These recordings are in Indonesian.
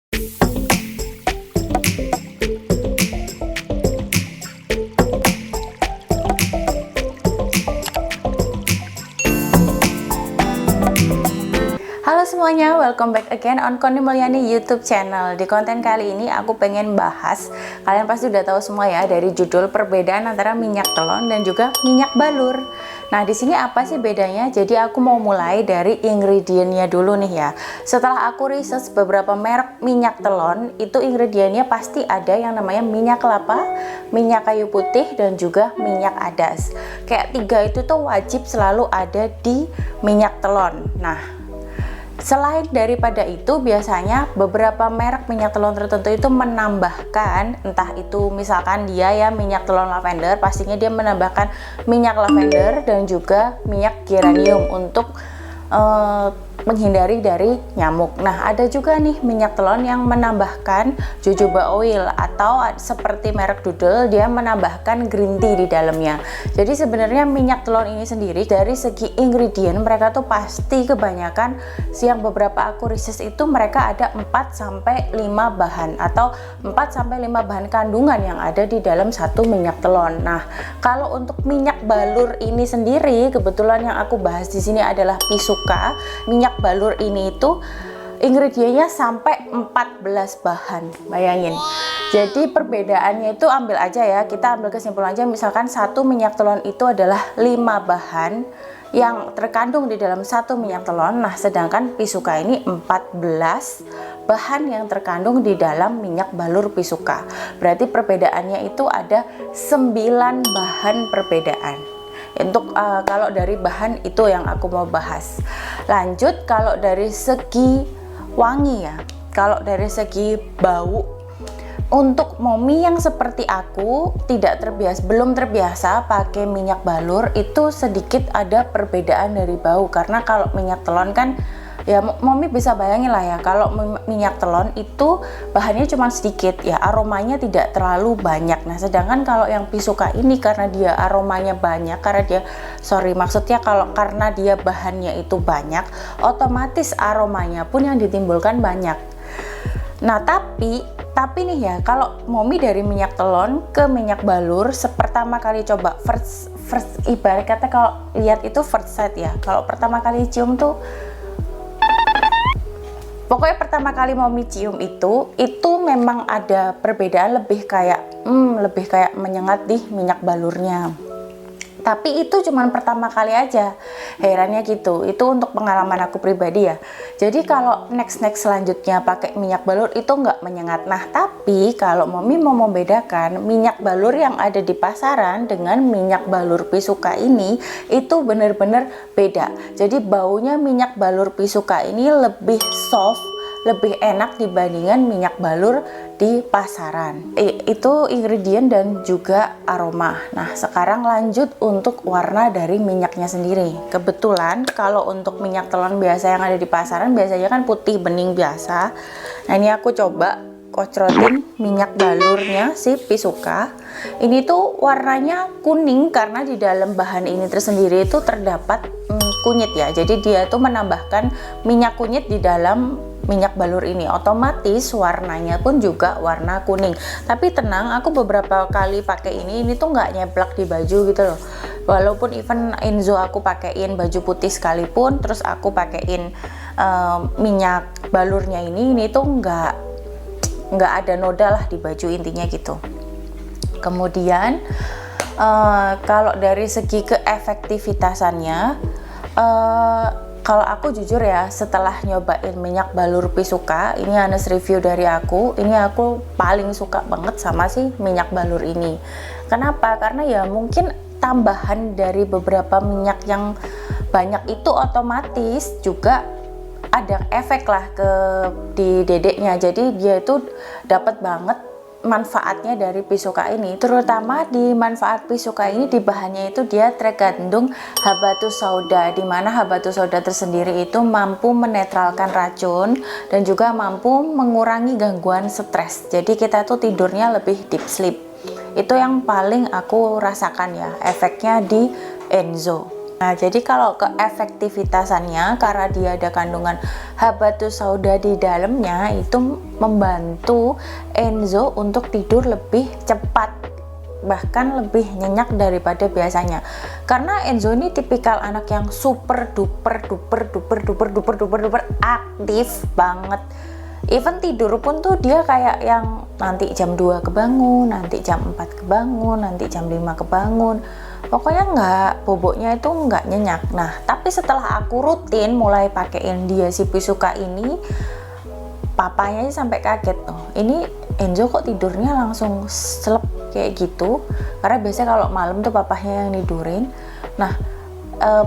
Halo semuanya, welcome back again on Connie Mulyani YouTube channel. Di konten kali ini aku pengen bahas, kalian pasti udah tahu semua ya dari judul, perbedaan antara minyak telon dan juga minyak balur. Nah, di sini apa sih bedanya? Jadi aku mau mulai dari ingredientnya dulu nih ya. Setelah aku research beberapa merek minyak telon, itu ingredientnya pasti ada yang namanya minyak kelapa, minyak kayu putih, dan juga minyak adas. Kayak tiga itu tuh wajib selalu ada di minyak telon. Nah, selain daripada itu, biasanya beberapa merek minyak telon tertentu itu menambahkan, entah itu misalkan dia ya minyak telon lavender, pastinya dia menambahkan minyak lavender dan juga minyak geranium untuk menghindari dari nyamuk. Nah, ada juga nih minyak telon yang menambahkan jojoba oil atau seperti merek Doodle, dia menambahkan green tea di dalamnya. Jadi sebenarnya minyak telon ini sendiri dari segi ingredient mereka tuh pasti kebanyakan, yang beberapa aku research itu mereka ada 4-5 bahan atau 4-5 bahan kandungan yang ada di dalam satu minyak telon. Nah, kalau untuk minyak balur ini sendiri, kebetulan yang aku bahas di sini adalah Pisuka. Minyak balur ini itu ingredientnya sampai 14 bahan, bayangin. Jadi perbedaannya itu ambil aja ya, kita ambil kesimpulan aja, misalkan satu minyak telon itu adalah 5 bahan yang terkandung di dalam satu minyak telon. Nah, sedangkan Pisuka ini 14 bahan yang terkandung di dalam minyak balur Pisuka. Berarti perbedaannya itu ada 9 bahan perbedaan. Untuk kalau dari bahan itu yang aku mau bahas. Lanjut, kalau dari segi wangi ya, kalau dari segi bau, untuk momi yang seperti aku belum terbiasa pakai minyak balur, itu sedikit ada perbedaan dari bau. Karena kalau minyak telon kan ya, momi bisa bayangin lah ya, kalau minyak telon itu bahannya cuma sedikit ya, aromanya tidak terlalu banyak. Nah, sedangkan kalau yang Pisuka ini karena dia aromanya banyak, karena dia bahannya itu banyak, otomatis aromanya pun yang ditimbulkan banyak. Nah, tapi nih ya, kalau momi dari minyak telon ke minyak balur, pertama kali coba first ibarat kata kalau lihat itu first sight ya, kalau pertama kali cium tuh, pokoknya pertama kali mau cium itu memang ada perbedaan, lebih kayak menyengat di minyak balurnya. Tapi itu cuman pertama kali aja, herannya gitu. Itu untuk pengalaman aku pribadi ya. Jadi kalau next selanjutnya pakai minyak balur itu nggak menyengat. Nah, tapi kalau momi mau membedakan minyak balur yang ada di pasaran dengan minyak balur Pisuka ini, itu bener-bener beda. Jadi baunya minyak balur Pisuka ini lebih soft, lebih enak dibandingkan minyak balur di pasaran. Itu ingredient dan juga aroma. Nah, sekarang lanjut untuk warna dari minyaknya sendiri. Kebetulan kalau untuk minyak telon biasa yang ada di pasaran biasanya kan putih bening biasa. Nah, ini aku coba kocrotin minyak balurnya si Pisuka. Ini tuh warnanya kuning karena di dalam bahan ini tersendiri itu terdapat kunyit ya. Jadi dia tuh menambahkan minyak kunyit di dalam minyak balur ini, otomatis warnanya pun juga warna kuning. Tapi tenang, aku beberapa kali pakai ini tuh nggak nyeblak di baju gitu loh. Walaupun even Enzo aku pakein baju putih sekalipun, terus aku pakein minyak balurnya ini tuh nggak ada noda lah di baju, intinya gitu. Kemudian kalau dari segi keefektivitasannya, kalau aku jujur ya, setelah nyobain minyak balur Pisuka, ini honest review dari aku, ini aku paling suka banget sama si minyak balur ini. Kenapa? Karena ya mungkin tambahan dari beberapa minyak yang banyak itu otomatis juga ada efek lah di dedeknya. Jadi dia itu dapat banget manfaatnya dari Pisuka ini, terutama di manfaat Pisuka ini di bahannya itu dia terkandung habatus sauda, di mana habatus sauda tersendiri itu mampu menetralkan racun dan juga mampu mengurangi gangguan stres. Jadi kita tuh tidurnya lebih deep sleep. Itu yang paling aku rasakan ya, efeknya di Enzo. Nah, jadi kalau keefektivitasannya karena dia ada kandungan habatus sauda di dalamnya, itu membantu Enzo untuk tidur lebih cepat, bahkan lebih nyenyak daripada biasanya. Karena Enzo ini tipikal anak yang super duper aktif banget. Even tidur pun tuh dia kayak yang nanti jam 2 kebangun, nanti jam 4 kebangun, nanti jam 5 kebangun. Pokoknya boboknya itu nggak nyenyak. Nah, tapi setelah aku rutin mulai pakein dia si Pisuka ini, papanya sampai kaget tuh. Ini Enzo kok tidurnya langsung selep kayak gitu. Karena biasanya kalau malam tuh papanya yang tidurin. Nah,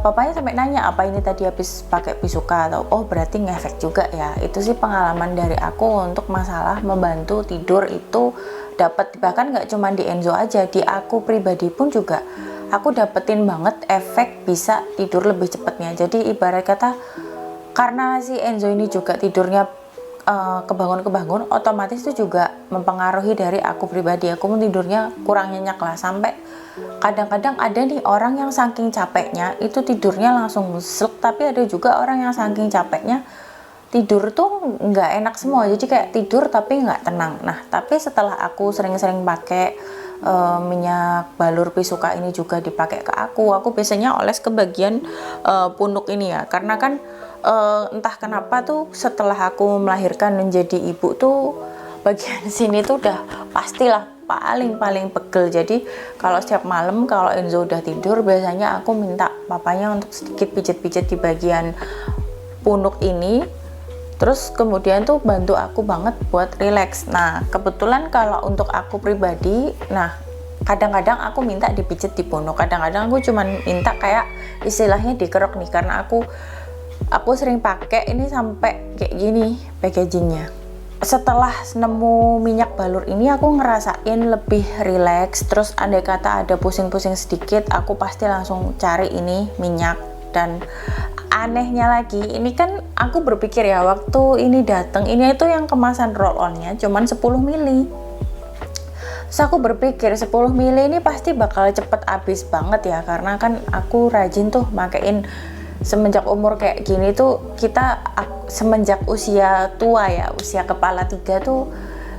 papanya sampai nanya apa ini tadi habis pakai Pisuka, atau oh berarti ngefek juga ya. Itu sih pengalaman dari aku untuk masalah membantu tidur itu dapat, bahkan nggak cuma di Enzo aja, di aku pribadi pun juga aku dapetin banget efek bisa tidur lebih cepatnya. Jadi ibarat kata karena si Enzo ini juga tidurnya kebangun-kebangun, otomatis itu juga mempengaruhi dari aku pribadi. Aku pun tidurnya kurang nyenyak lah, sampai kadang-kadang ada nih orang yang saking capeknya itu tidurnya langsung slek, tapi ada juga orang yang saking capeknya tidur tuh nggak enak semua, jadi kayak tidur tapi nggak tenang. Nah, tapi setelah aku sering-sering pakai minyak balur Pisuka ini juga dipakai ke aku biasanya oles ke bagian punuk ini ya, karena kan entah kenapa tuh setelah aku melahirkan menjadi ibu tuh bagian sini tuh udah pastilah paling pegel. Jadi kalau setiap malam kalau Enzo udah tidur, biasanya aku minta papanya untuk sedikit pijet-pijet di bagian punuk ini, terus kemudian tuh bantu aku banget buat relax. Nah, kebetulan kalau untuk aku pribadi, nah kadang-kadang aku minta dipijet di punuk, kadang-kadang aku cuman minta kayak istilahnya dikerok nih, karena aku sering pakai ini sampai kayak gini packagingnya. Setelah nemu minyak balur ini aku ngerasain lebih relax. Terus andai kata ada pusing-pusing sedikit, aku pasti langsung cari ini minyak. Dan anehnya lagi, ini kan aku berpikir ya, waktu ini datang ini itu yang kemasan roll onnya cuman 10 mili. Terus aku berpikir 10 mili ini pasti bakal cepet habis banget ya, karena kan aku rajin tuh makein semenjak umur kayak gini tuh. Semenjak usia tua ya, usia kepala 3 tuh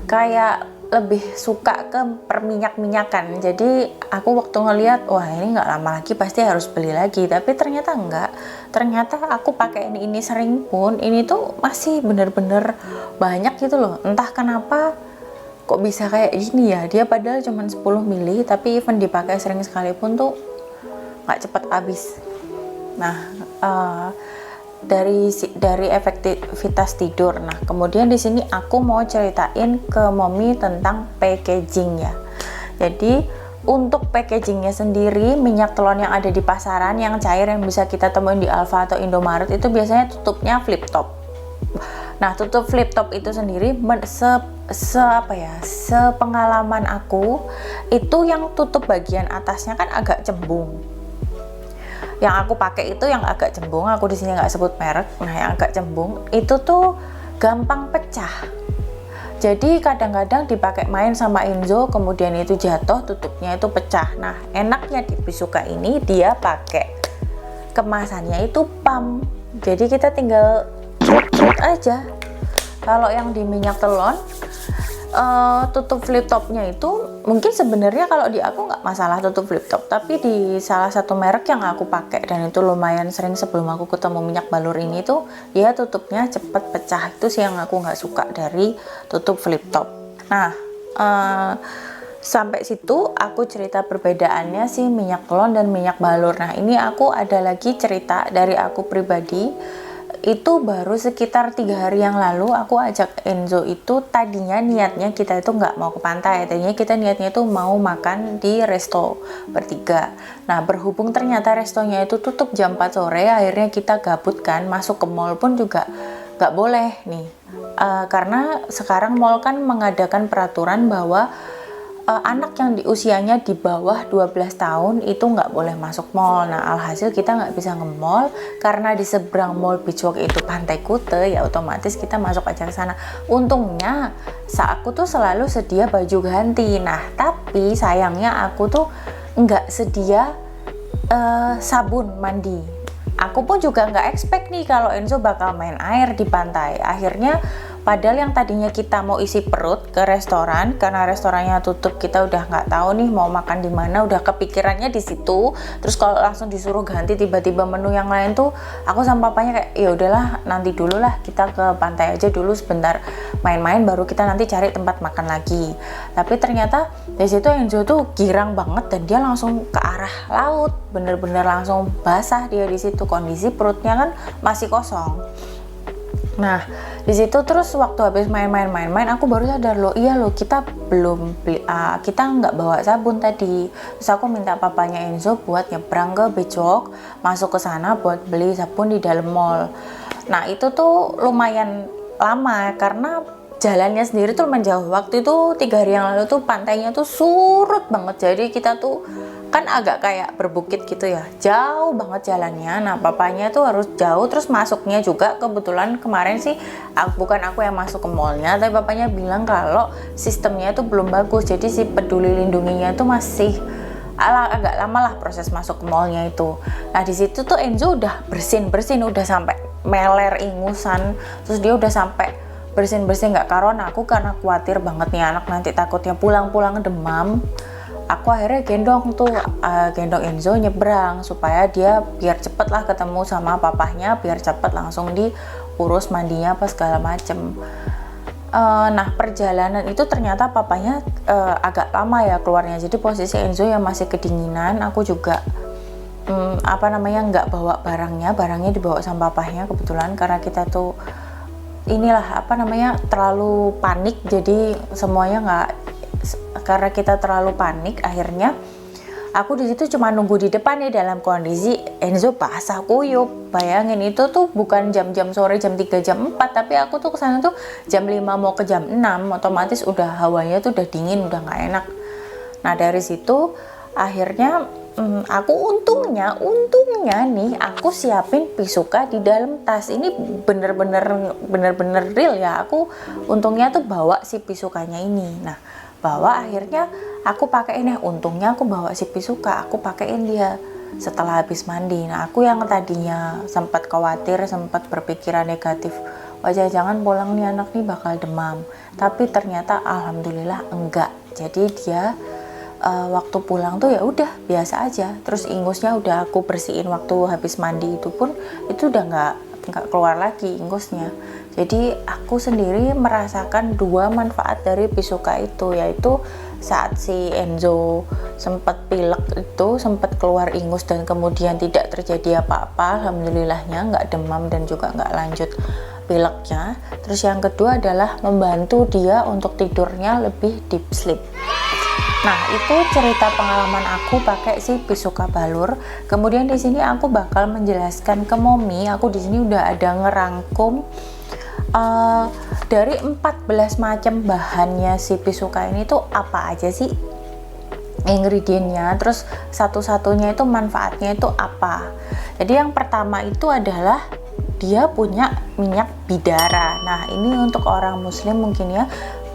kayak lebih suka ke perminyak-minyakan. Jadi aku waktu ngeliat, wah ini nggak lama lagi pasti harus beli lagi, tapi ternyata enggak. Ternyata aku pakai ini sering pun ini tuh masih bener-bener banyak gitu loh. Entah kenapa kok bisa kayak gini ya, dia padahal cuma 10 mili tapi even dipakai sering sekalipun tuh nggak cepet habis. Nah, dari efektivitas tidur. Nah, kemudian di sini aku mau ceritain ke Mommy tentang packaging ya. Jadi untuk packagingnya sendiri, minyak telon yang ada di pasaran yang cair yang bisa kita temuin di Alfa atau Indomaret itu biasanya tutupnya flip top. Nah, tutup flip top itu sendiri sepengalaman aku itu yang tutup bagian atasnya kan agak cembung. Yang aku pakai itu yang agak cembung, aku di sini nggak sebut merek. Nah, yang agak cembung itu tuh gampang pecah. Jadi kadang-kadang dipakai main sama Enzo, kemudian itu jatuh, tutupnya itu pecah. Nah, enaknya di Pisuka ini dia pakai kemasannya itu pump. Jadi kita tinggal trut aja. Kalau yang di minyak telon tutup flip topnya itu mungkin sebenarnya kalau di aku nggak masalah tutup flip top, tapi di salah satu merek yang aku pakai dan itu lumayan sering sebelum aku ketemu minyak balur ini tuh dia tutupnya cepet pecah. Itu sih yang aku nggak suka dari tutup flip top. Nah, sampai situ aku cerita perbedaannya sih minyak telon dan minyak balur. Nah, ini aku ada lagi cerita dari aku pribadi. Itu baru sekitar 3 hari yang lalu aku ajak Enzo itu, tadinya niatnya kita itu nggak mau ke pantai, tadinya kita niatnya itu mau makan di resto bertiga. Nah, berhubung ternyata restonya itu tutup jam 4 sore, akhirnya kita gabut kan, masuk ke mall pun juga nggak boleh nih, karena sekarang mall kan mengadakan peraturan bahwa anak yang di usianya di bawah 12 tahun itu nggak boleh masuk mall. Nah, alhasil kita nggak bisa nge-mall karena di seberang mall Beachwalk itu Pantai Kute, ya otomatis kita masuk aja ke sana. Untungnya aku tuh selalu sedia baju ganti. Nah, tapi sayangnya aku tuh nggak sedia sabun mandi. Aku pun juga nggak expect nih kalau Enzo bakal main air di pantai. Akhirnya padahal yang tadinya kita mau isi perut ke restoran, karena restorannya tutup, kita udah nggak tahu nih mau makan di mana, udah kepikirannya di situ. Terus kalau langsung disuruh ganti tiba-tiba menu yang lain tuh, aku sama papanya kayak ya udahlah, nanti dulu lah, kita ke pantai aja dulu sebentar main-main, baru kita nanti cari tempat makan lagi. Tapi ternyata di situ Enzo tuh girang banget dan dia langsung ke arah laut, bener-bener langsung basah dia di situ, kondisi perutnya kan masih kosong. Nah, di situ terus waktu habis main-main aku baru sadar loh, iya loh, kita belum beli, kita nggak bawa sabun tadi. Terus aku minta papanya Enzo buat nyebrang ke Becok, masuk ke sana buat beli sabun di dalam mall. Nah, itu tuh lumayan lama karena jalannya sendiri tuh menjauh. Waktu itu 3 hari yang lalu tuh pantainya tuh surut banget, jadi kita tuh kan agak kayak berbukit gitu ya, jauh banget jalannya. Nah, papanya tuh harus jauh, terus masuknya juga kebetulan kemarin sih bukan aku yang masuk ke mallnya, tapi papanya bilang kalau sistemnya itu belum bagus, jadi si peduli lindunginya itu masih agak lama lah proses masuk ke mallnya itu. Nah, di situ tuh Enzo udah bersin udah sampai meler ingusan, terus dia udah sampai bersin nggak karuan. Aku karena khawatir banget nih anak nanti takutnya pulang demam, aku akhirnya gendong Enzo nyebrang supaya dia biar cepet lah ketemu sama papahnya, biar cepet langsung diurus mandinya apa segala macem. Nah, perjalanan itu ternyata papanya agak lama ya keluarnya, jadi posisi Enzo yang masih kedinginan. Aku juga nggak bawa barangnya dibawa sama papahnya kebetulan, karena kita tuh terlalu panik, jadi semuanya nggak, karena kita terlalu panik, akhirnya aku di situ cuma nunggu di depan nih dalam kondisi Enzo basah kuyup. Bayangin itu tuh bukan jam-jam sore, jam 3, jam 4, tapi aku tuh kesana tuh jam 5 mau ke jam 6, otomatis udah hawanya tuh udah dingin, udah nggak enak. Nah, dari situ akhirnya aku untungnya nih aku siapin Pisuka di dalam tas. Ini bener-bener real ya, aku untungnya tuh bawa si Pisukanya ini. Nah, akhirnya aku pakein ya, untungnya aku bawa si Pisuka, aku pakein dia setelah habis mandi. Nah, aku yang tadinya sempat khawatir, sempat berpikiran negatif, wajah jangan pulang nih anak nih bakal demam, tapi ternyata alhamdulillah enggak. Jadi dia waktu pulang tuh ya udah biasa aja. Terus ingusnya udah aku bersihin waktu habis mandi, itu pun itu udah nggak keluar lagi ingusnya. Jadi aku sendiri merasakan 2 manfaat dari Pisuka itu, yaitu saat si Enzo sempat pilek itu, sempat keluar ingus dan kemudian tidak terjadi apa-apa, alhamdulillahnya nggak demam dan juga nggak lanjut pileknya. Terus yang kedua adalah membantu dia untuk tidurnya lebih deep sleep. Nah, itu cerita pengalaman aku pakai si Pisuka balur. Kemudian di sini aku bakal menjelaskan ke Momi. Aku di sini udah ada ngerangkum dari 14 macam bahannya si Pisuka ini tuh apa aja sih ingredientnya, terus satu-satunya itu manfaatnya itu apa. Jadi yang pertama itu adalah dia punya minyak bidara. Nah, ini untuk orang muslim mungkin ya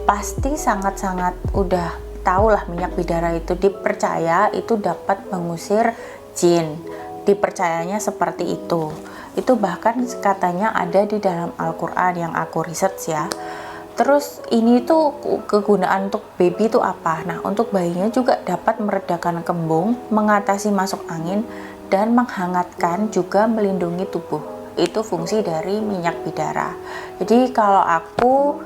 pasti sangat-sangat udah tahu lah, minyak bidara itu dipercaya itu dapat mengusir jin, dipercayanya seperti itu. Itu bahkan katanya ada di dalam Al-Quran yang aku riset ya. Terus ini tuh kegunaan untuk baby itu apa? Nah, untuk bayinya juga dapat meredakan kembung, mengatasi masuk angin, dan menghangatkan, juga melindungi tubuh. Itu fungsi dari minyak bidara. Jadi kalau aku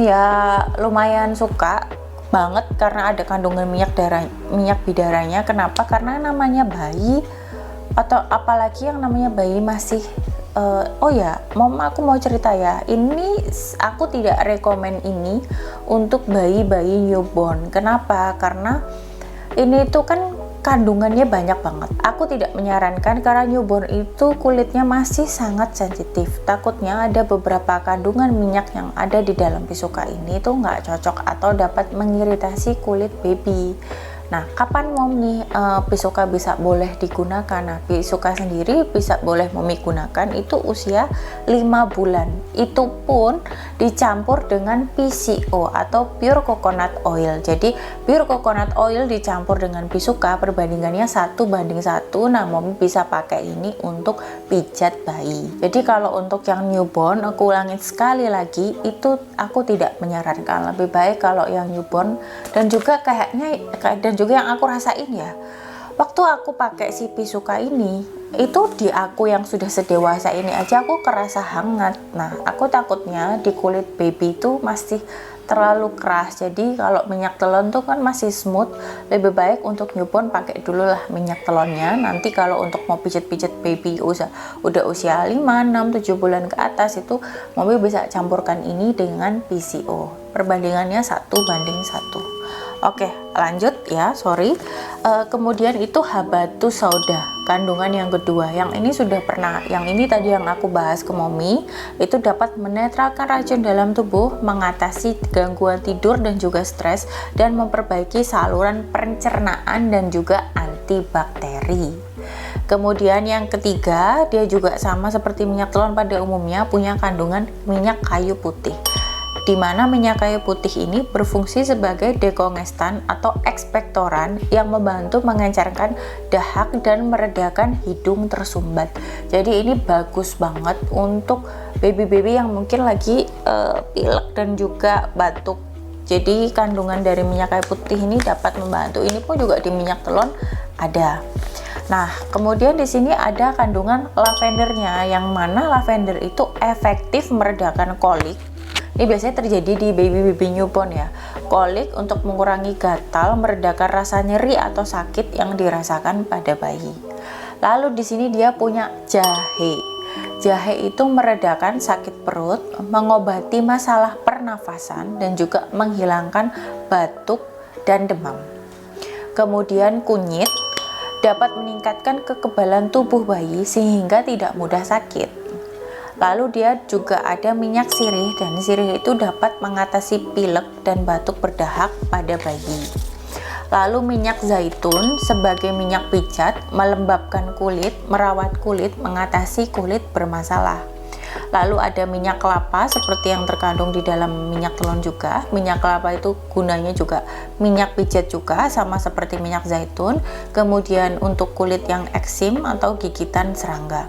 ya lumayan suka banget karena ada kandungan minyak bidaranya. Kenapa? Karena namanya bayi, atau apalagi yang namanya bayi masih aku mau cerita ya, ini aku tidak rekomen ini untuk bayi-bayi newborn. Kenapa? Karena ini tuh kan kandungannya banyak banget. Aku tidak menyarankan karena newborn itu kulitnya masih sangat sensitif. Takutnya ada beberapa kandungan minyak yang ada di dalam Pisuka ini tuh nggak cocok atau dapat mengiritasi kulit baby. Nah, kapan Mommy Bisuka bisa boleh digunakan? Nah, Bisuka sendiri bisa boleh Mommy gunakan itu usia 5 bulan. Itu pun dicampur dengan PCO atau pure coconut oil. Jadi pure coconut oil dicampur dengan Bisuka perbandingannya 1:1. Nah, Mommy bisa pakai ini untuk pijat bayi. Jadi kalau untuk yang newborn, aku ulangin sekali lagi, itu aku tidak menyarankan. Lebih baik kalau yang newborn, dan juga juga yang aku rasain ya, waktu aku pakai si Bisuka ini, itu di aku yang sudah sedewasa ini aja aku kerasa hangat. Nah, aku takutnya di kulit baby itu masih terlalu keras. Jadi kalau minyak telon tuh kan masih smooth, lebih baik untuk newborn pakai dulu lah minyak telonnya. Nanti kalau untuk mau pijet-pijet baby udah usia 5, 6, 7 bulan ke atas, itu Mommy bisa campurkan ini dengan PCO. Perbandingannya 1:1. Oke, lanjut ya, sorry. Kemudian itu habatus sauda, kandungan yang kedua. Yang ini sudah pernah, yang ini tadi yang aku bahas ke Mommy, itu dapat menetralkan racun dalam tubuh, mengatasi gangguan tidur dan juga stres, dan memperbaiki saluran pencernaan dan juga antibakteri. Kemudian yang ketiga, dia juga sama seperti minyak telon pada umumnya, punya kandungan minyak kayu putih, di mana minyak kayu putih ini berfungsi sebagai dekongestan atau ekspektoran yang membantu mengencarkan dahak dan meredakan hidung tersumbat. Jadi ini bagus banget untuk baby-baby yang mungkin lagi pilek dan juga batuk. Jadi kandungan dari minyak kayu putih ini dapat membantu. Ini pun juga di minyak telon ada. Nah, kemudian di sini ada kandungan lavendernya, yang mana lavender itu efektif meredakan kolik. Ini biasanya terjadi di baby newborn ya. Kolik untuk mengurangi gatal, meredakan rasa nyeri atau sakit yang dirasakan pada bayi. Lalu di sini dia punya jahe. Jahe itu meredakan sakit perut, mengobati masalah pernafasan, dan juga menghilangkan batuk dan demam. Kemudian kunyit dapat meningkatkan kekebalan tubuh bayi sehingga tidak mudah sakit. Lalu dia juga ada minyak sirih, dan sirih itu dapat mengatasi pilek dan batuk berdahak pada bayi. Lalu minyak zaitun sebagai minyak pijat, melembabkan kulit, merawat kulit, mengatasi kulit bermasalah. Lalu ada minyak kelapa seperti yang terkandung di dalam minyak telon juga. Minyak kelapa itu gunanya juga minyak pijat juga, sama seperti minyak zaitun. Kemudian untuk kulit yang eksim atau gigitan serangga.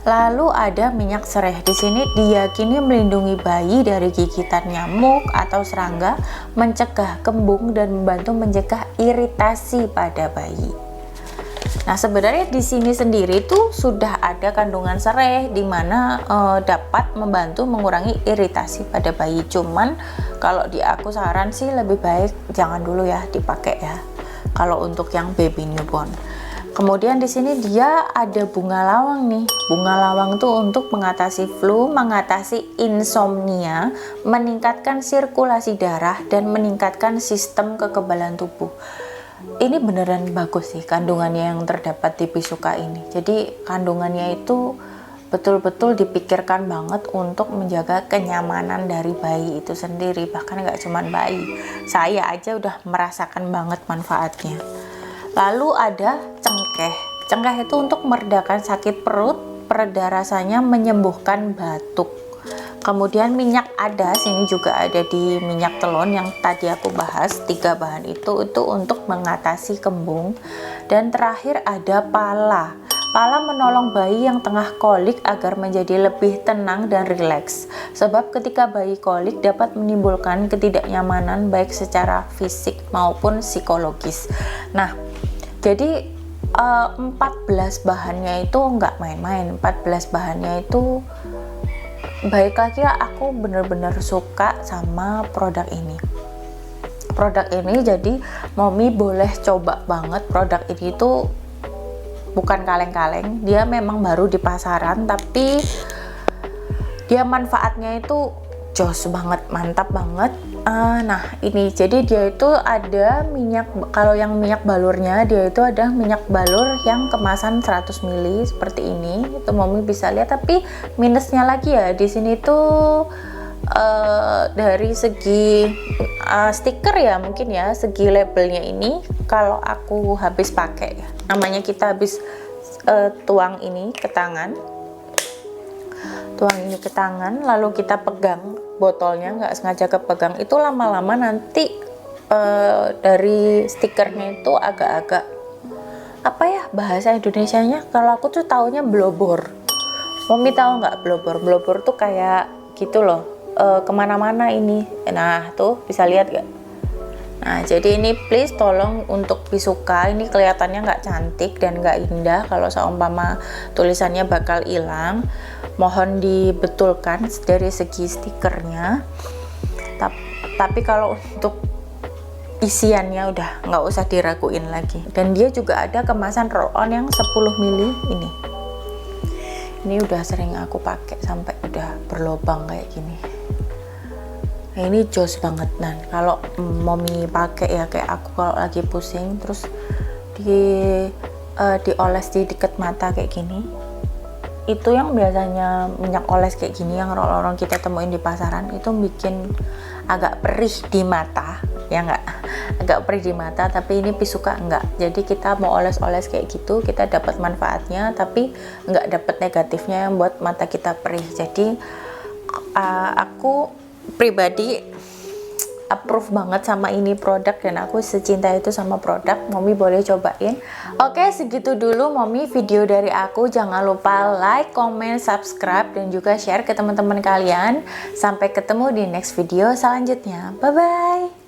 Lalu ada minyak sereh. Di sini diyakini melindungi bayi dari gigitan nyamuk atau serangga, mencegah kembung, dan membantu mencegah iritasi pada bayi. Nah, sebenarnya di sini sendiri tuh sudah ada kandungan sereh, di mana dapat membantu mengurangi iritasi pada bayi. Cuman kalau di aku saran sih lebih baik jangan dulu ya dipakai ya, kalau untuk yang baby newborn. Kemudian di sini dia ada bunga lawang nih. Bunga lawang tuh untuk mengatasi flu, mengatasi insomnia, meningkatkan sirkulasi darah, dan meningkatkan sistem kekebalan tubuh. Ini beneran bagus sih kandungannya yang terdapat di Bisuka ini. Jadi kandungannya itu betul-betul dipikirkan banget untuk menjaga kenyamanan dari bayi itu sendiri. Bahkan nggak cuma bayi, saya aja udah merasakan banget manfaatnya. Lalu ada cengkeh. Cengkeh itu untuk meredakan sakit perut, pereda rasanya, menyembuhkan batuk. Kemudian minyak adas, ini juga ada di minyak telon yang tadi aku bahas. 3 bahan itu untuk mengatasi kembung. Dan terakhir ada pala. Pala menolong bayi yang tengah kolik agar menjadi lebih tenang dan rileks. Sebab ketika bayi kolik dapat menimbulkan ketidaknyamanan baik secara fisik maupun psikologis. Nah, jadi 14 bahannya itu nggak main-main. 14 bahannya itu baik lagi, aku bener-bener suka sama produk ini. Produk ini jadi Mommy boleh coba banget. Produk ini tuh bukan kaleng-kaleng, dia memang baru di pasaran, tapi dia manfaatnya itu jos banget, mantap banget. Nah ini jadi dia itu ada minyak, kalau yang minyak balurnya dia itu ada minyak balur yang kemasan 100 ml seperti ini. Itu Mommy bisa lihat, tapi minusnya lagi ya di sini tuh dari segi stiker ya, mungkin ya, segi labelnya ini kalau aku habis pakai, namanya kita habis tuang ini ke tangan, lalu kita pegang botolnya, nggak sengaja kepegang, itu lama-lama nanti dari stikernya itu agak-agak apa ya bahasa Indonesianya, kalau aku tuh taunya blobor. Mami tahu nggak blobor? Blobor tuh kayak gitu loh, kemana-mana ini. Nah tuh bisa lihat gak? Nah jadi ini please tolong untuk Bisuka, ini kelihatannya nggak cantik dan nggak indah kalau seumpama tulisannya bakal hilang. Mohon dibetulkan dari segi stikernya. Tapi kalau untuk isiannya udah nggak usah diraguin lagi. Dan dia juga ada kemasan roll on yang 10 ml ini. Ini udah sering aku pakai sampai udah berlobang kayak gini. Nah, ini jos banget. Nah kalau Mommy pakai ya, kayak aku kalau lagi pusing terus dioles di dekat mata kayak gini, itu yang biasanya minyak oles kayak gini yang orang kita temuin di pasaran, itu bikin agak perih di mata ya, agak perih di mata. Tapi ini Bisuka enggak, jadi kita mau oles-oles kayak gitu kita dapat manfaatnya tapi enggak dapat negatifnya yang buat mata kita perih. Jadi aku pribadi approve banget sama ini produk dan aku secinta itu sama produk. Mommy boleh cobain. Oke, segitu dulu Mommy video dari aku. Jangan lupa like, comment, subscribe dan juga share ke teman-teman kalian. Sampai ketemu di next video selanjutnya. Bye bye.